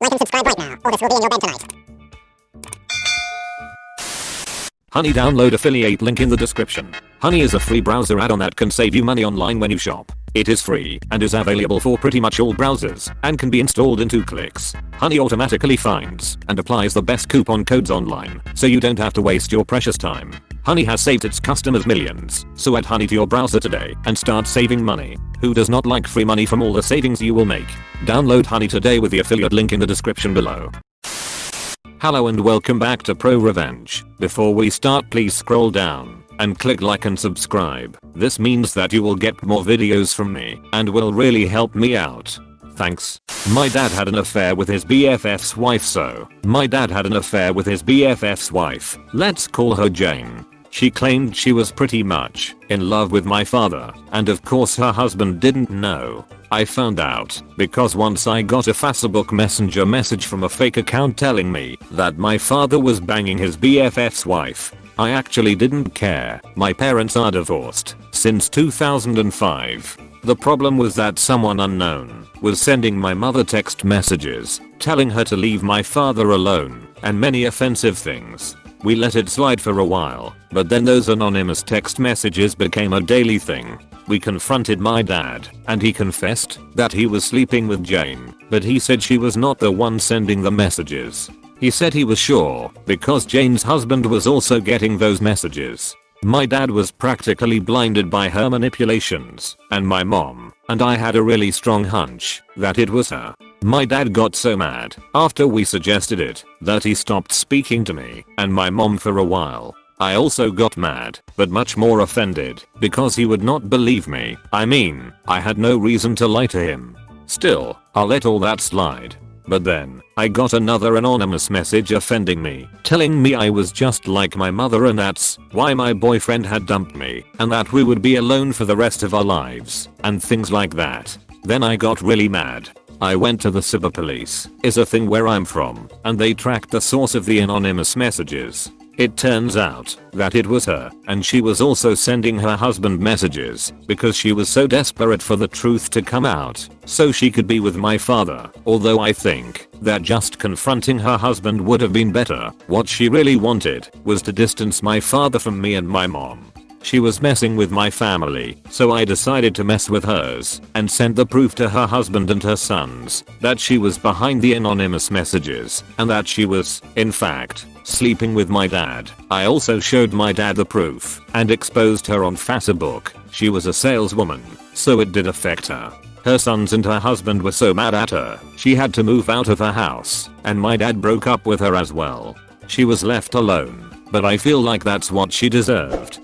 Like and subscribe right now, or this will be in your bed tonight. Honey, download affiliate link in the description. Honey is a free browser add-on that can save you money online when you shop. It is free and is available for pretty much all browsers and can be installed in 2 clicks. Honey automatically finds and applies the best coupon codes online, so you don't have to waste your precious time. Honey has saved its customers millions, so add Honey to your browser today and start saving money. Who does not like free money from all the savings you will make? Download Honey today with the affiliate link in the description below. Hello and welcome back to ProRevenge. Before we start, please scroll down and click like and subscribe. This means that you will get more videos from me and will really help me out. Thanks. My dad had an affair with his BFF's wife. Let's call her Jane. She claimed she was pretty much in love with my father, and of course her husband didn't know. I found out because once I got a Facebook Messenger message from a fake account telling me that my father was banging his BFF's wife. I actually didn't care. My parents are divorced since 2005. The problem was that someone unknown was sending my mother text messages telling her to leave my father alone and many offensive things. We let it slide for a while, but then those anonymous text messages became a daily thing. We confronted my dad, and he confessed that he was sleeping with Jane, but he said she was not the one sending the messages. He said he was sure because Jane's husband was also getting those messages. My dad was practically blinded by her manipulations, and my mom and I had a really strong hunch that it was her. My dad got so mad after we suggested it that he stopped speaking to me and my mom for a while. I also got mad, but much more offended, because he would not believe me. I mean, I had no reason to lie to him. Still, I'll let all that slide. But then, I got another anonymous message offending me, telling me I was just like my mother and that's why my boyfriend had dumped me, and that we would be alone for the rest of our lives, and things like that. Then I got really mad. I went to the cyber police, is a thing where I'm from, and they tracked the source of the anonymous messages. It turns out that it was her, and she was also sending her husband messages because she was so desperate for the truth to come out so she could be with my father. Although I think that just confronting her husband would have been better, what she really wanted was to distance my father from me and my mom. She was messing with my family, so I decided to mess with hers and sent the proof to her husband and her sons that she was behind the anonymous messages and that she was, in fact, sleeping with my dad. I also showed my dad the proof and exposed her on Facebook. She was a saleswoman, so it did affect her. Her sons and her husband were so mad at her, she had to move out of her house, and my dad broke up with her as well. She was left alone, but I feel like that's what she deserved.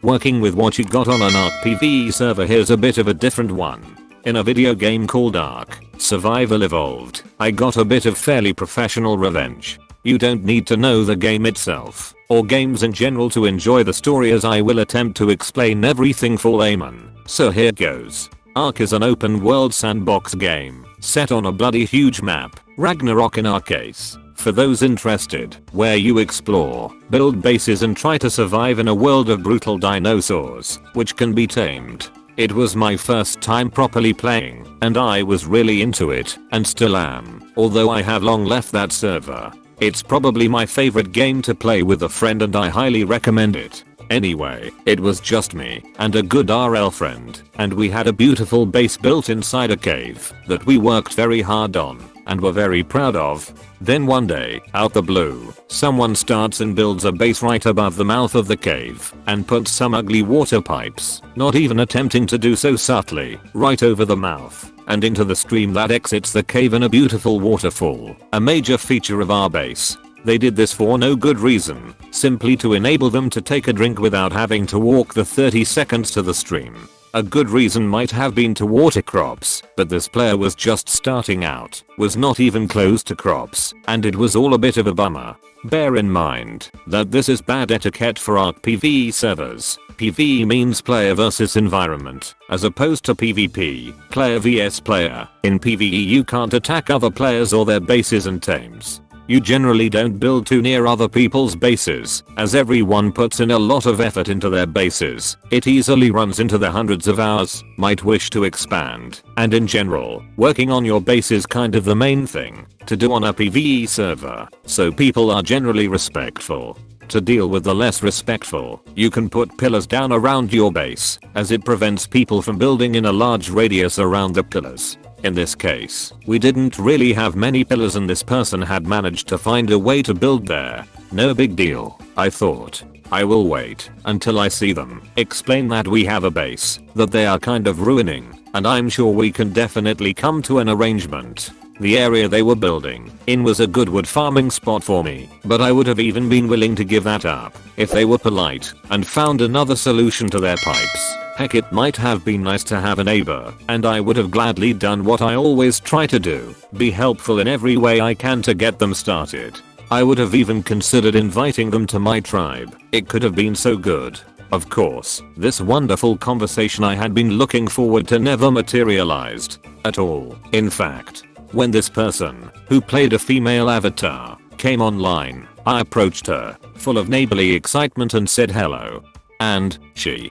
Working with what you got on an ARK PvE server, here's a bit of a different one. In a video game called ARK Survival Evolved, I got a bit of fairly professional revenge. You don't need to know the game itself, or games in general, to enjoy the story, as I will attempt to explain everything for layman. So here goes. ARK is an open world sandbox game, set on a bloody huge map, Ragnarok in our case. For those interested, where you explore, build bases and try to survive in a world of brutal dinosaurs, which can be tamed. It was my first time properly playing, and I was really into it, and still am, although I have long left that server. It's probably my favorite game to play with a friend and I highly recommend it. Anyway, it was just me and a good RL friend, and we had a beautiful base built inside a cave that we worked very hard on and were very proud of. Then one day, out the blue, someone starts and builds a base right above the mouth of the cave and puts some ugly water pipes, not even attempting to do so subtly, right over the mouth and into the stream that exits the cave in a beautiful waterfall, a major feature of our base. They did this for no good reason, simply to enable them to take a drink without having to walk the 30 seconds to the stream. A good reason might have been to water crops, but this player was just starting out, was not even close to crops, and it was all a bit of a bummer. Bear in mind that this is bad etiquette for ARK PvE servers. PvE means player versus environment, as opposed to PvP, player vs player. In PvE you can't attack other players or their bases and tames. you generally don't build too near other people's bases, as everyone puts in a lot of effort into their bases. It easily runs into the hundreds of hours, might wish to expand, and in general, working on your base is kind of the main thing to do on a PvE server, so people are generally respectful. To deal with the less respectful, you can put pillars down around your base, as it prevents people from building in a large radius around the pillars. In this case, we didn't really have many pillars and this person had managed to find a way to build there. No big deal, I thought. I will wait until I see them, explain that we have a base that they are kind of ruining, and I'm sure we can definitely come to an arrangement. The area they were building in was a good wood farming spot for me, but I would have even been willing to give that up if they were polite and found another solution to their pipes. Heck, it might have been nice to have a neighbor, and I would have gladly done what I always try to do, be helpful in every way I can to get them started. I would have even considered inviting them to my tribe. It could have been so good. Of course, this wonderful conversation I had been looking forward to never materialized at all. In fact, when this person, who played a female avatar, came online, I approached her, full of neighborly excitement and said hello. And she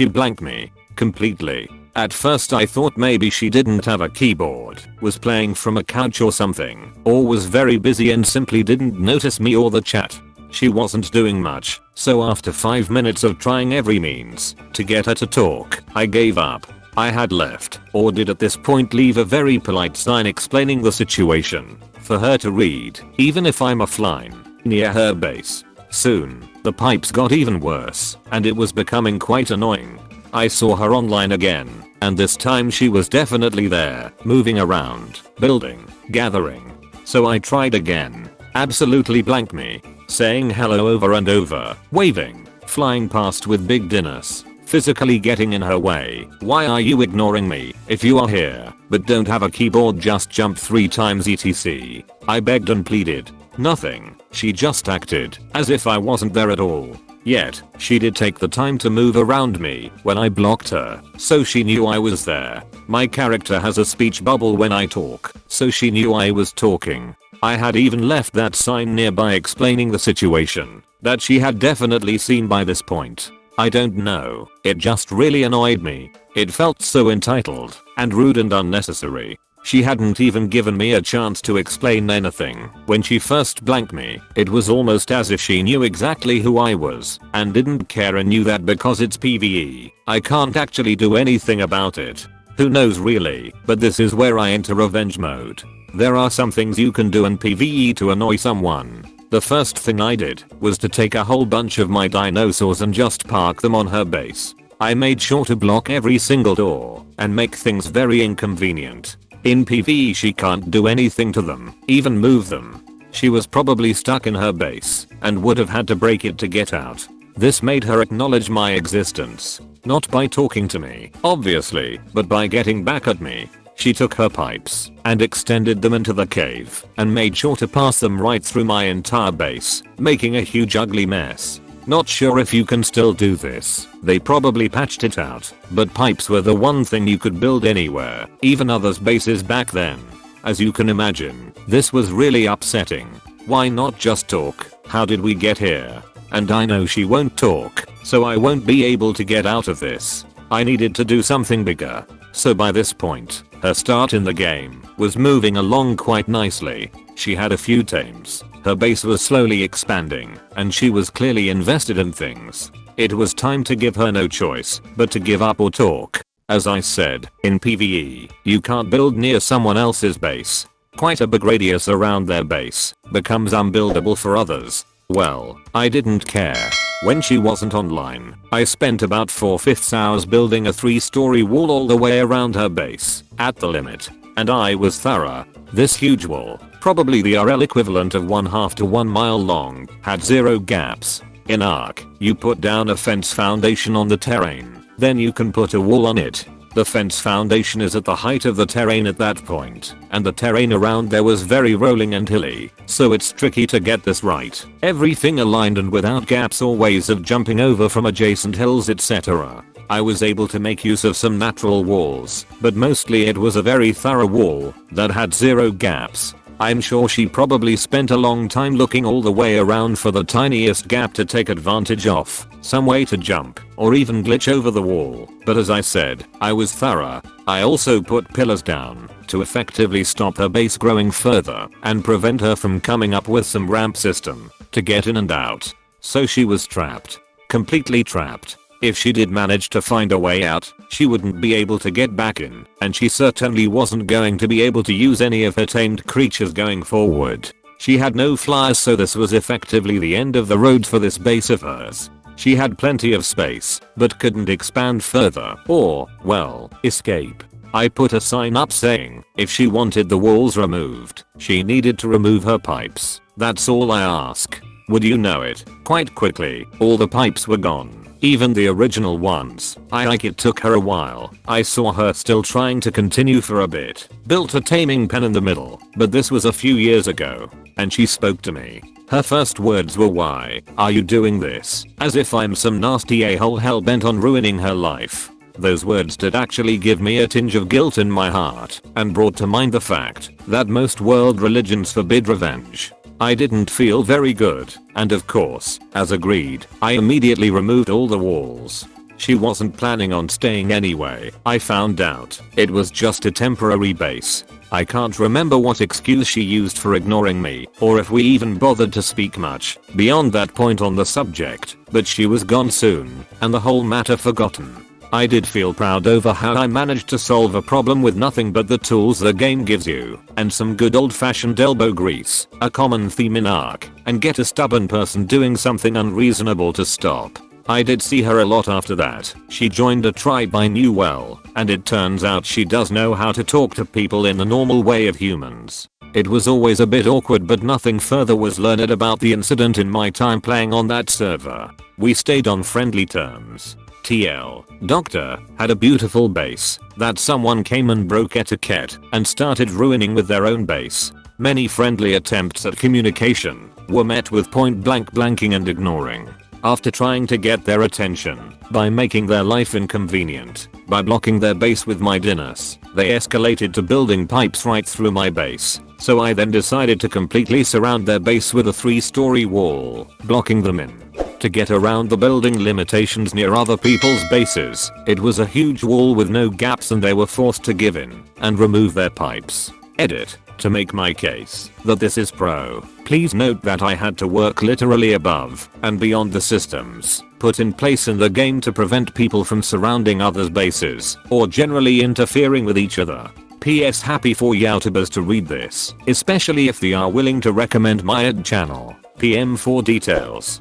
blanked me completely. At first I thought maybe she didn't have a keyboard, was playing from a couch or something, or was very busy and simply didn't notice me or the chat. She wasn't doing much, so after 5 minutes of trying every means to get her to talk, I gave up. I had left, or did at this point leave a very polite sign explaining the situation for her to read, even if I'm offline, near her base. Soon, the pipes got even worse, and it was becoming quite annoying. I saw her online again, and this time she was definitely there, moving around, building, gathering. So I tried again. Absolutely blanked me, saying hello over and over, waving, flying past with big dinners. Physically getting in her way. Why are you ignoring me? If you are here, but don't have a keyboard, just jump 3 times etc. I begged and pleaded. Nothing. She just acted as if I wasn't there at all. Yet, she did take the time to move around me when I blocked her, so she knew I was there. My character has a speech bubble when I talk, so she knew I was talking. I had even left that sign nearby explaining the situation that she had definitely seen by this point. I don't know, it just really annoyed me. It felt so entitled and rude and unnecessary. She hadn't even given me a chance to explain anything. When she first blanked me, it was almost as if she knew exactly who I was and didn't care, and knew that because it's PvE, I can't actually do anything about it. Who knows really, but this is where I enter revenge mode. There are some things you can do in PvE to annoy someone. The first thing I did was to take a whole bunch of my dinosaurs and just park them on her base. I made sure to block every single door and make things very inconvenient. In PvE she can't do anything to them, even move them. She was probably stuck in her base and would have had to break it to get out. This made her acknowledge my existence, not by talking to me, obviously, but by getting back at me. She took her pipes and extended them into the cave and made sure to pass them right through my entire base, making a huge ugly mess. Not sure if you can still do this. They probably patched it out, but pipes were the one thing you could build anywhere, even others' bases back then. As you can imagine, this was really upsetting. Why not just talk? How did we get here? And I know she won't talk, so I won't be able to get out of this. I needed to do something bigger. So by this point, her start in the game was moving along quite nicely. She had a few tames, her base was slowly expanding, and she was clearly invested in things. It was time to give her no choice but to give up or talk. As I said, in PvE, you can't build near someone else's base. Quite a big radius around their base becomes unbuildable for others. Well, I didn't care. When she wasn't online, I spent about 4/5 hours building a 3-story wall all the way around her base, at the limit. And I was thorough. This huge wall, probably the RL equivalent of 1/2 to 1 mile long, had 0 gaps. In Ark, you put down a fence foundation on the terrain, then you can put a wall on it. The fence foundation is at the height of the terrain at that point, and the terrain around there was very rolling and hilly, so it's tricky to get this right. Everything aligned and without gaps or ways of jumping over from adjacent hills, etc. I was able to make use of some natural walls, but mostly it was a very thorough wall that had 0 gaps. I'm sure she probably spent a long time looking all the way around for the tiniest gap to take advantage of, some way to jump, or even glitch over the wall. But as I said, I was thorough. I also put pillars down to effectively stop her base growing further and prevent her from coming up with some ramp system to get in and out. So she was trapped. Completely trapped. If she did manage to find a way out, she wouldn't be able to get back in, and she certainly wasn't going to be able to use any of her tamed creatures going forward. She had no flyers, so this was effectively the end of the road for this base of hers. She had plenty of space, but couldn't expand further or, well, escape. I put a sign up saying, if she wanted the walls removed, she needed to remove her pipes. That's all I ask. Would you know it? Quite quickly, all the pipes were gone. Even the original ones. It took her a while. I saw her still trying to continue for a bit. Built a taming pen in the middle, but this was a few years ago. And she spoke to me. Her first words were, "Why are you doing this?" As if I'm some nasty a-hole hell-bent on ruining her life. Those words did actually give me a tinge of guilt in my heart, and brought to mind the fact that most world religions forbid revenge. I didn't feel very good, and of course, as agreed, I immediately removed all the walls. She wasn't planning on staying anyway. I found out it was just a temporary base. I can't remember what excuse she used for ignoring me, or if we even bothered to speak much beyond that point on the subject, but she was gone soon, and the whole matter forgotten. I did feel proud over how I managed to solve a problem with nothing but the tools the game gives you, and some good old-fashioned elbow grease, a common theme in Ark, and get a stubborn person doing something unreasonable to stop. I did see her a lot after that. She joined a tribe I knew well, and it turns out she does know how to talk to people in the normal way of humans. It was always a bit awkward, but nothing further was learned about the incident in my time playing on that server. We stayed on friendly terms. TL, Doctor, had a beautiful base that someone came and broke etiquette and started ruining with their own base. Many friendly attempts at communication were met with point blank blanking and ignoring. After trying to get their attention by making their life inconvenient, by blocking their base with my dinners, they escalated to building pipes right through my base. So I then decided to completely surround their base with a 3-story wall, blocking them in. To get around the building limitations near other people's bases, it was a huge wall with no gaps, and they were forced to give in and remove their pipes. Edit. To make my case that this is pro, please note that I had to work literally above and beyond the systems put in place in the game to prevent people from surrounding others' bases or generally interfering with each other. PS, happy for YouTubers to read this, especially if they are willing to recommend my ad channel. PM for details.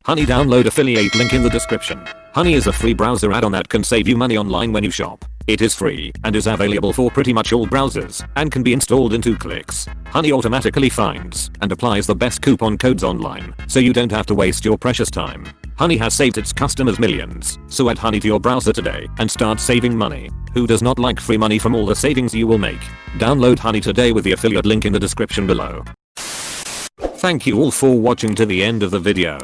Honey, download affiliate link in the description. Honey is a free browser add-on that can save you money online when you shop. It is free and is available for pretty much all browsers and can be installed in 2 clicks. Honey automatically finds and applies the best coupon codes online, so you don't have to waste your precious time. Honey has saved its customers millions, so add Honey to your browser today and start saving money. Who does not like free money from all the savings you will make? Download Honey today with the affiliate link in the description below. Thank you all for watching to the end of the video.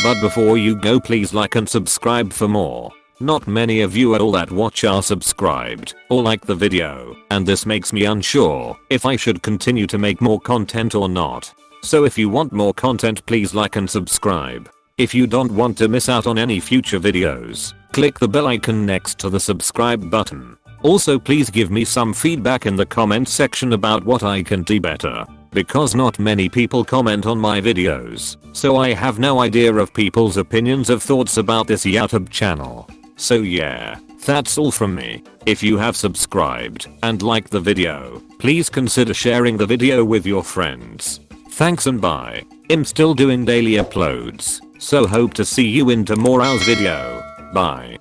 But before you go, please like and subscribe for more. Not many of you at all that watch are subscribed or like the video, and this makes me unsure if I should continue to make more content or not. So if you want more content, please like and subscribe. If you don't want to miss out on any future videos, click the bell icon next to the subscribe button. Also, please give me some feedback in the comments section about what I can do better, because not many people comment on my videos, so I have no idea of people's opinions of thoughts about this YouTube channel. So yeah, that's all from me. If you have subscribed and liked the video, please consider sharing the video with your friends. Thanks and bye. I'm still doing daily uploads, so hope to see you in tomorrow's video. Bye.